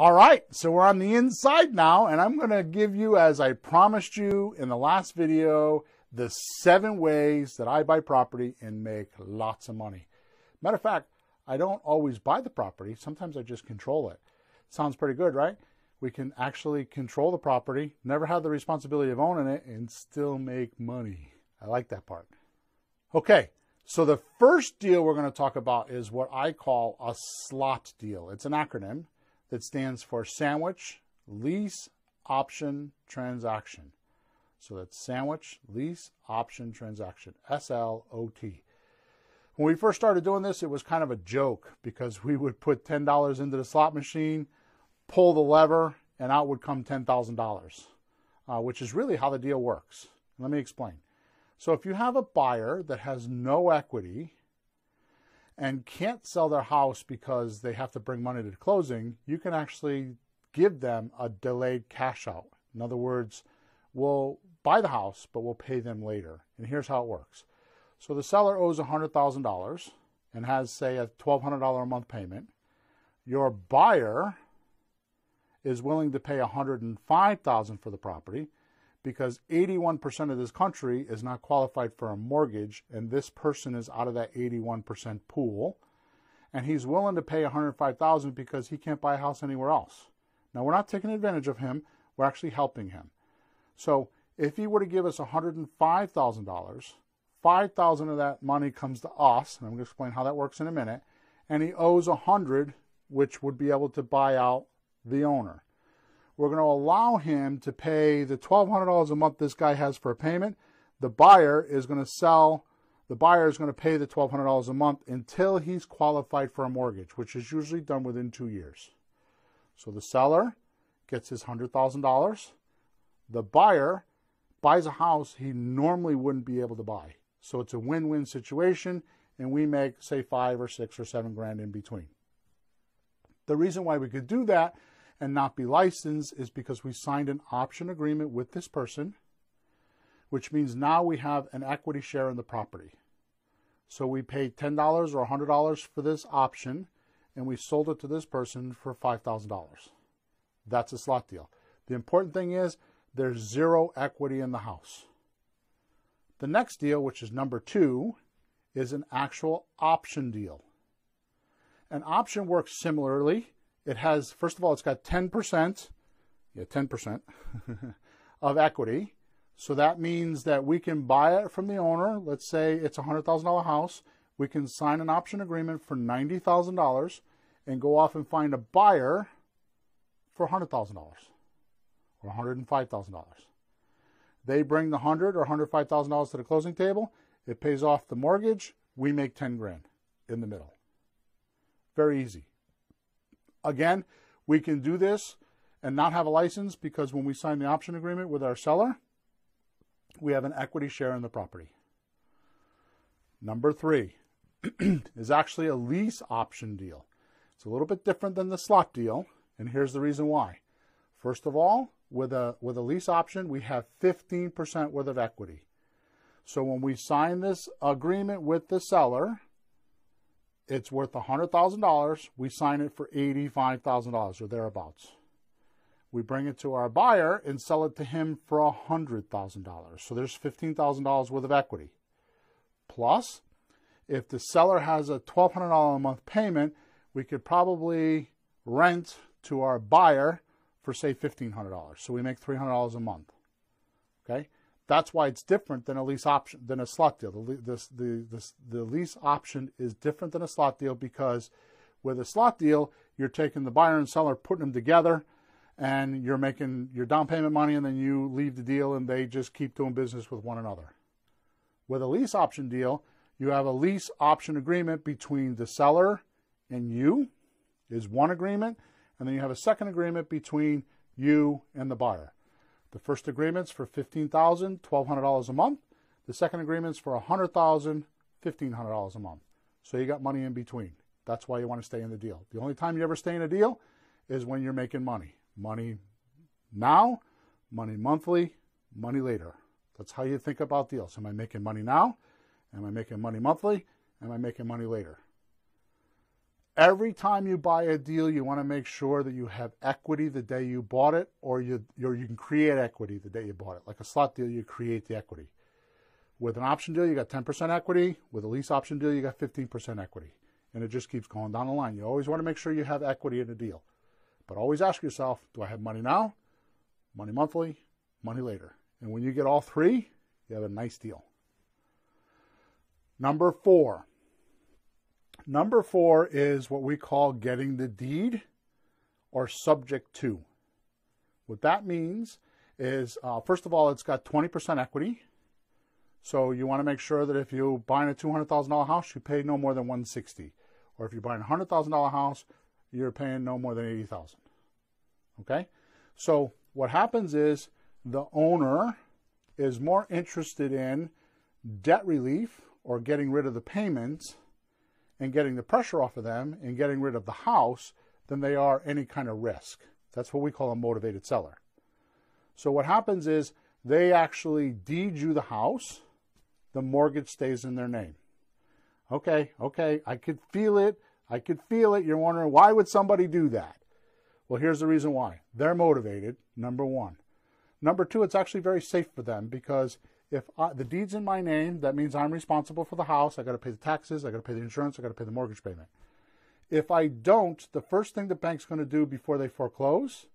All right, so we're on the inside now, and I'm going to give you, as I promised you in the last video, the 7 ways that I buy property and make lots of money. Matter of fact, I don't always buy the property. Sometimes I just control it. Sounds pretty good, right? We can actually control the property, never have the responsibility of owning it, and still make money. I like that part. Okay, so the first deal we're going to talk about is what I call a SLOT deal. It's an acronym that stands for Sandwich, Lease, Option, Transaction. So that's Sandwich, Lease, Option, Transaction, SLOT. When we first started doing this, it was kind of a joke because we would put $10 into the slot machine, pull the lever, and out would come $10,000, which is really how the deal works. Let me explain. So if you have a buyer that has no equity and can't sell their house because they have to bring money to the closing, you can actually give them a delayed cash out. In other words, we'll buy the house, but we'll pay them later. And here's how it works. So the seller owes $100,000 and has, say, a $1,200 a month payment. Your buyer is willing to pay $105,000 for the property because 81% of this country is not qualified for a mortgage, and this person is out of that 81% pool, and he's willing to pay $105,000 because he can't buy a house anywhere else. Now, we're not taking advantage of him. We're actually helping him. So if he were to give us $105,000, $5,000 of that money comes to us, and I'm going to explain how that works in a minute, and he owes $100,000, which would be able to buy out the owner. We're going to allow him to pay the $1,200 a month this guy has for a payment. The buyer is going to pay the $1,200 a month until he's qualified for a mortgage, which is usually done within 2 years. So the seller gets his $100,000. The buyer buys a house he normally wouldn't be able to buy. So it's a win-win situation, and we make, say, 5 or 6 or 7 grand in between. The reason why we could do that and not be licensed is because we signed an option agreement with this person, which means now we have an equity share in the property. So we paid $10 or $100 for this option, and we sold it to this person for $5,000. That's a slot deal. The important thing is there's 0 equity in the house. The next deal, which is number 2, is an actual option deal. An option works similarly. It has, first of all, it's got 10% of equity. So that means that we can buy it from the owner. Let's say it's a $100,000 house. We can sign an option agreement for $90,000 and go off and find a buyer for $100,000 or $105,000. They bring the $100,000 or $105,000 to the closing table. It pays off the mortgage. We make 10 grand in the middle. Very easy. Again, we can do this and not have a license because when we sign the option agreement with our seller, we have an equity share in the property. Number 3 is actually a lease option deal. It's a little bit different than the slot deal, and here's the reason why. First of all, with a lease option, we have 15% worth of equity. So when we sign this agreement with the seller, it's worth $100,000. We sign it for $85,000 or thereabouts. We bring it to our buyer and sell it to him for $100,000. So there's $15,000 worth of equity. Plus, if the seller has a $1,200 a month payment, we could probably rent to our buyer for, say, $1,500. So we make $300 a month. Okay? That's why it's different than a lease option, than a slot deal. The lease option is different than a slot deal because with a slot deal, you're taking the buyer and seller, putting them together, and you're making your down payment money, and then you leave the deal, and they just keep doing business with one another. With a lease option deal, you have a lease option agreement between the seller and you, is one agreement, and then you have a second agreement between you and the buyer. The first agreement's for $15,000, $1,200 a month. The second agreement's for $100,000, $1,500 a month. So you got money in between. That's why you want to stay in the deal. The only time you ever stay in a deal is when you're making money. Money now, money monthly, money later. That's how you think about deals. Am I making money now? Am I making money monthly? Am I making money later? Every time you buy a deal, you want to make sure that you have equity the day you bought it, or you can create equity the day you bought it. Like a slot deal, you create the equity. With an option deal, you got 10% equity. With a lease option deal, you got 15% equity. And it just keeps going down the line. You always want to make sure you have equity in a deal. But always ask yourself, do I have money now, money monthly, money later? And when you get all three, you have a nice deal. Number 4. Number 4 is what we call getting the deed or subject to. What that means is, first of all, it's got 20% equity. So you want to make sure that if you're buying a $200,000 house, you pay no more than $160,000. Or if you're buying a $100,000 house, you're paying no more than $80,000. Okay? So what happens is the owner is more interested in debt relief or getting rid of the payments and getting the pressure off of them and getting rid of the house than they are any kind of risk. That's what we call a motivated seller. So what happens is they actually deed you the house. The mortgage stays in their name. Okay, I could feel it. You're wondering, why would somebody do that? Well, here's the reason why. They're motivated, number 1. Number 2, it's actually very safe for them because if the deed's in my name, that means I'm responsible for the house. I got to pay the taxes. I got to pay the insurance. I got to pay the mortgage payment. If I don't, the first thing the bank's going to do before they foreclose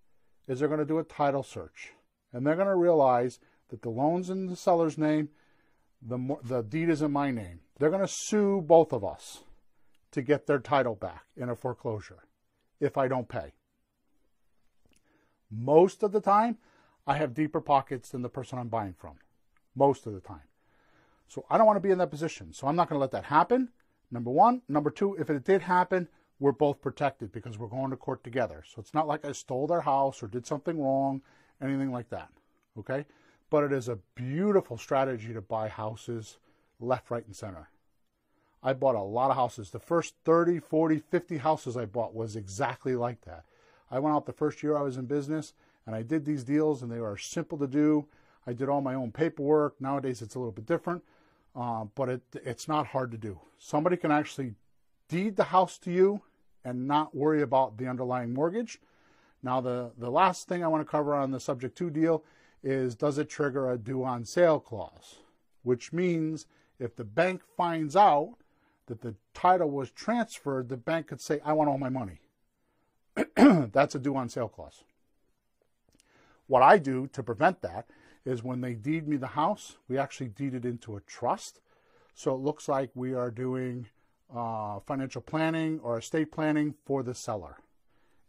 is they're going to do a title search. And they're going to realize that the loan's in the seller's name, the deed is in my name. They're going to sue both of us to get their title back in a foreclosure if I don't pay. Most of the time, I have deeper pockets than the person I'm buying from. Most of the time. So I don't want to be in that position. So I'm not going to let that happen, number 1. Number 2, if it did happen, we're both protected because we're going to court together. So it's not like I stole their house or did something wrong, anything like that. Okay? But it is a beautiful strategy to buy houses left, right, and center. I bought a lot of houses. The first 30, 40, 50 houses I bought was exactly like that. I went out the first year I was in business, and I did these deals, and they were simple to do. I did all my own paperwork. Nowadays, it's a little bit different, but it's not hard to do. Somebody can actually deed the house to you and not worry about the underlying mortgage. Now, the last thing I want to cover on the subject to deal is, does it trigger a due on sale clause? Which means if the bank finds out that the title was transferred, the bank could say, I want all my money. That's a due on sale clause. What I do to prevent that is when they deed me the house, we actually deed it into a trust. So it looks like we are doing financial planning or estate planning for the seller.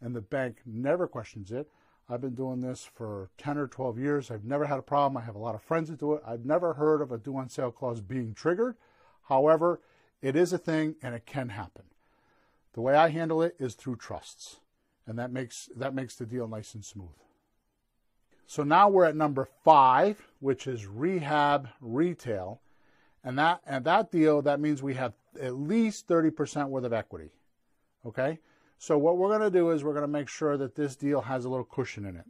And the bank never questions it. I've been doing this for 10 or 12 years. I've never had a problem. I have a lot of friends that do it. I've never heard of a due on sale clause being triggered. However, it is a thing and it can happen. The way I handle it is through trusts. And that makes the deal nice and smooth. So now we're at number 5, which is rehab retail. And that deal, that means we have at least 30% worth of equity. Okay? So what we're going to do is we're going to make sure that this deal has a little cushion in it.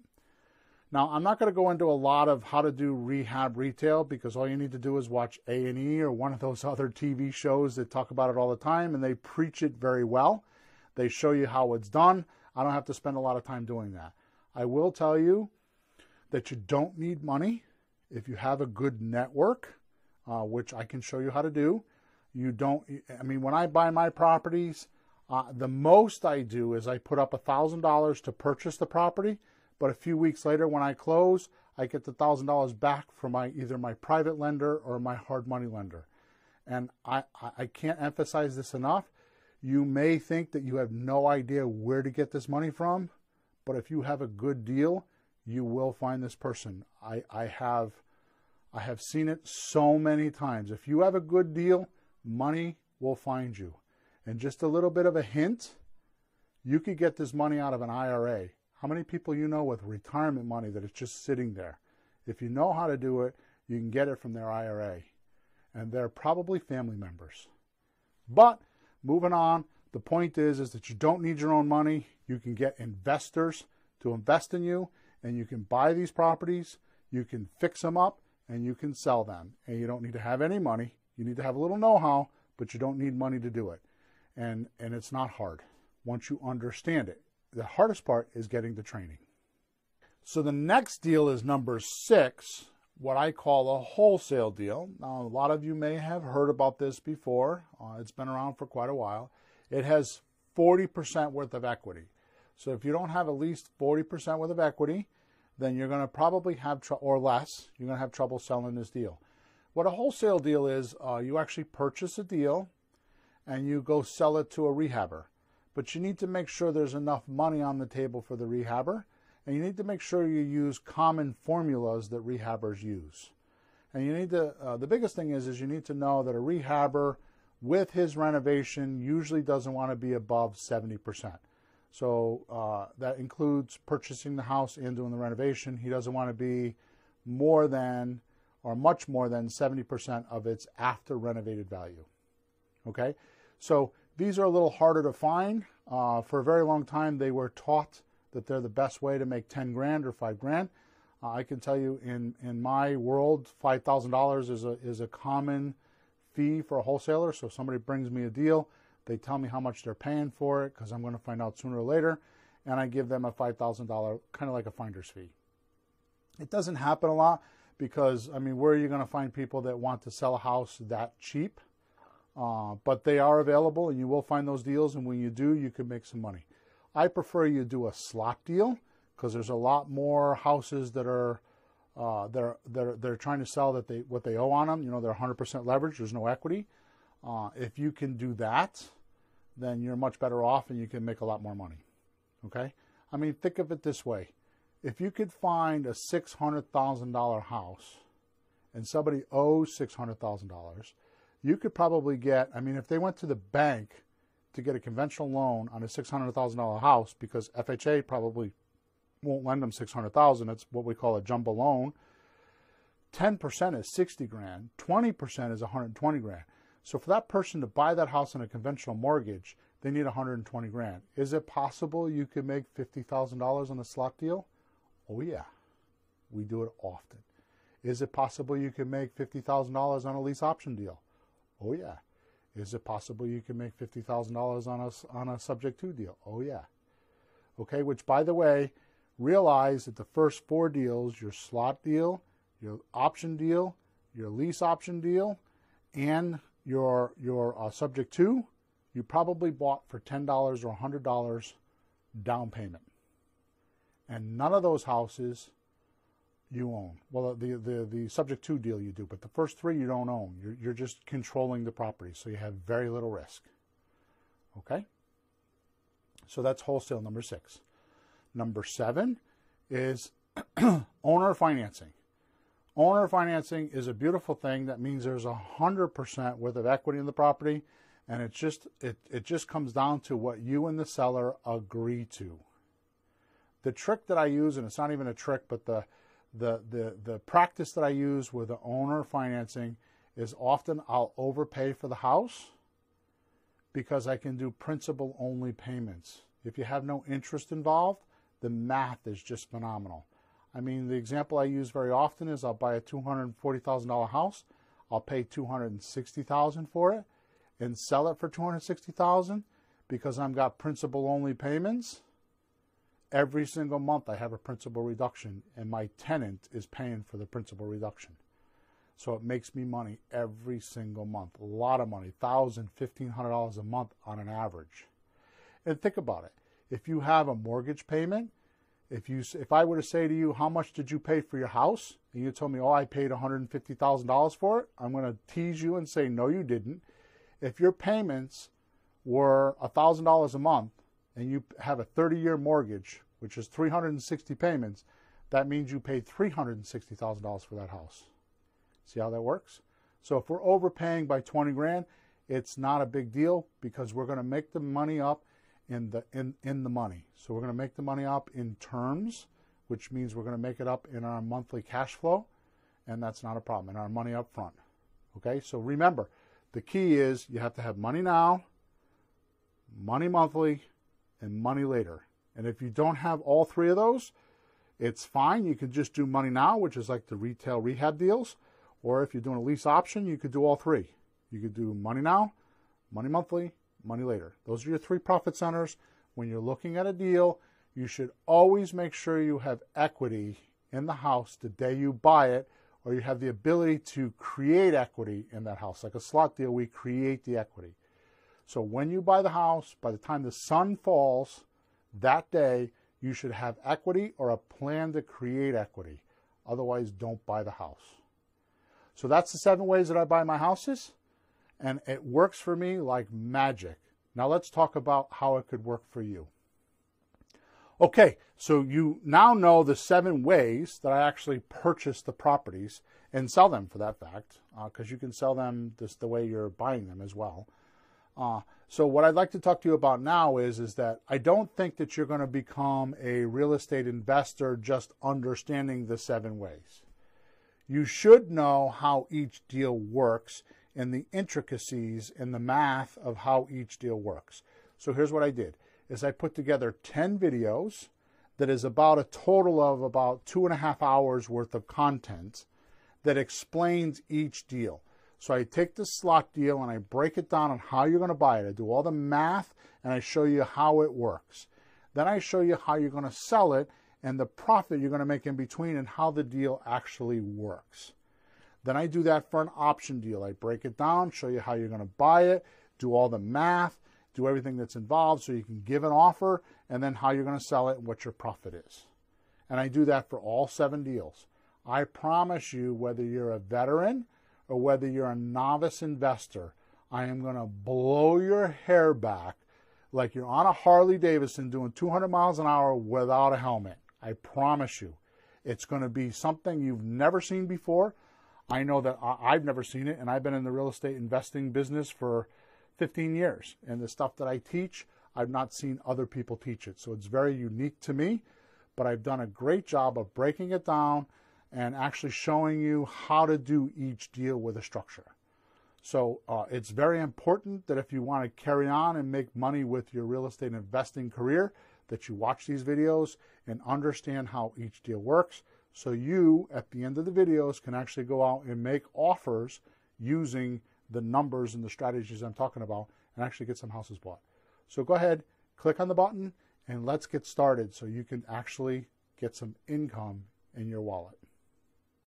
Now, I'm not going to go into a lot of how to do rehab retail because all you need to do is watch A&E or one of those other TV shows that talk about it all the time, and they preach it very well. They show you how it's done. I don't have to spend a lot of time doing that. I will tell you that you don't need money if you have a good network, which I can show you how to do. When I buy my properties, the most I do is I put up $1,000 to purchase the property, but a few weeks later when I close, I get the $1,000 back from either my private lender or my hard money lender. And I can't emphasize this enough. You may think that you have no idea where to get this money from, but if you have a good deal, you will find this person. I have seen it so many times. If you have a good deal, money will find you. And just a little bit of a hint, you could get this money out of an IRA. How many people you know with retirement money that is just sitting there? If you know how to do it, you can get it from their IRA. And they're probably family members. But moving on, the point is that you don't need your own money. You can get investors to invest in you, and you can buy these properties, you can fix them up, and you can sell them. And you don't need to have any money. You need to have a little know-how, but you don't need money to do it. And it's not hard. once you understand it. The hardest part is getting the training. So the next deal is number 6, what I call a wholesale deal. Now, a lot of you may have heard about this before. It's been around for quite a while. It has 40% worth of equity. So if you don't have at least 40% worth of equity, then you're going to probably have, or less, you're going to have trouble selling this deal. What a wholesale deal is, you actually purchase a deal and you go sell it to a rehabber. But you need to make sure there's enough money on the table for the rehabber, and you need to make sure you use common formulas that rehabbers use. And you need to, the biggest thing is you need to know that a rehabber with his renovation usually doesn't want to be above 70%. So that includes purchasing the house and doing the renovation. He doesn't want to be more than, or much more than 70% of its after renovated value. Okay, so these are a little harder to find. For a very long time, they were taught that they're the best way to make 10 grand or 5 grand. I can tell you in my world, $5,000 is a common fee for a wholesaler. So if somebody brings me a deal, they tell me how much they're paying for it, because I'm going to find out sooner or later, and I give them a $5,000, kind of like a finder's fee. It doesn't happen a lot because, I mean, where are you going to find people that want to sell a house that cheap? But they are available, and you will find those deals, and when you do, you can make some money. I prefer you do a slot deal, because there's a lot more houses that are they're trying to sell that what they owe on them. You know, they're 100% leverage. There's no equity. If you can do that, then you're much better off, and you can make a lot more money. Okay? I mean, think of it this way. If you could find a $600,000 house and somebody owes $600,000, you could probably get, I mean, if they went to the bank to get a conventional loan on a $600,000 house, because FHA probably won't lend them $600,000, it's what we call a jumbo loan, 10% is 60 grand, 20% is 120 grand. So for that person to buy that house on a conventional mortgage, they need 120 grand. Is it possible you could make $50,000 on a slot deal? Oh yeah, we do it often. Is it possible you could make $50,000 on a lease option deal? Oh yeah. Is it possible you can make $50,000 on a subject to deal? Oh yeah. Okay, which by the way, realize that the first 4 deals, your slot deal, your option deal, your lease option deal, and your subject to, you probably bought for $10 or $100 down payment. And none of those houses you own. Well, the subject to deal you do, but the first 3 you don't own. You're just controlling the property, so you have very little risk. Okay? So that's wholesale number 6. Number 7 is owner financing. Owner financing is a beautiful thing. That means there's 100% worth of equity in the property, and it just comes down to what you and the seller agree to. The trick that I use, and it's not even a trick, but the practice that I use with the owner financing is often I'll overpay for the house because I can do principal only payments. If you have no interest involved, the math is just phenomenal. I mean, the example I use very often is I'll buy a $240,000 house. I'll pay $260,000 for it and sell it for $260,000 because I've got principal only payments. Every single month I have a principal reduction, and my tenant is paying for the principal reduction. So it makes me money every single month. A lot of money, $1,000, $1,500 a month on an average. And think about it. If you have a mortgage payment, if I were to say to you, how much did you pay for your house? And you told me, oh, I paid $150,000 for it. I'm going to tease you and say, no, you didn't. If your payments were $1,000 a month, and you have a 30-year mortgage, which is 360 payments, that means you paid $360,000 for that house. See how that works? So if we're overpaying by 20 grand, it's not a big deal because we're going to make the money up in the money. So we're going to make the money up in terms, which means we're going to make it up in our monthly cash flow, and that's not a problem, in our money up front. Okay, so remember, the key is you have to have money now, money monthly, and money later. And if you don't have all 3 of those, it's fine. You can just do money now, which is like the retail rehab deals. Or if you're doing a lease option, you could do all 3. You could do money now, money monthly, money later. Those are your 3 profit centers. when you're looking at a deal, you should always make sure you have equity in the house the day you buy it, or you have the ability to create equity in that house. Like a slot deal, we create the equity. So when you buy the house, by the time the sun falls that day, you should have equity or a plan to create equity. Otherwise, don't buy the house. So that's the 7 ways that I buy my houses, and it works for me like magic. Now let's talk about how it could work for you. Okay, so you now know the 7 ways that I actually purchase the properties and sell them, for that fact, because you can sell them just the way you're buying them as well. So what I'd like to talk to you about now is that I don't think that you're going to become a real estate investor just understanding the 7 ways. You should know how each deal works and the intricacies and the math of how each deal works. So here's what I did, is I put together 10 videos that is about a total of about 2.5 hours worth of content that explains each deal. So I take the slot deal and I break it down on how you're going to buy it. I do all the math and I show you how it works. Then I show you how you're going to sell it and the profit you're going to make in between and how the deal actually works. Then I do that for an option deal. I break it down, show you how you're going to buy it, do all the math, do everything that's involved so you can give an offer, and then how you're going to sell it and what your profit is. And I do that for all 7 deals. I promise you, whether you're a veteran or whether you're a novice investor, I am going to blow your hair back like you're on a Harley Davidson doing 200 miles an hour without a helmet. I promise you. It's going to be something you've never seen before. I know that I've never seen it, and I've been in the real estate investing business for 15 years. And the stuff that I teach, I've not seen other people teach it. So it's very unique to me, but I've done a great job of breaking it down and actually showing you how to do each deal with a structure. So it's very important that if you want to carry on and make money with your real estate investing career, that you watch these videos and understand how each deal works, so you, at the end of the videos, can actually go out and make offers using the numbers and the strategies I'm talking about and actually get some houses bought. So go ahead, click on the button, and let's get started so you can actually get some income in your wallet.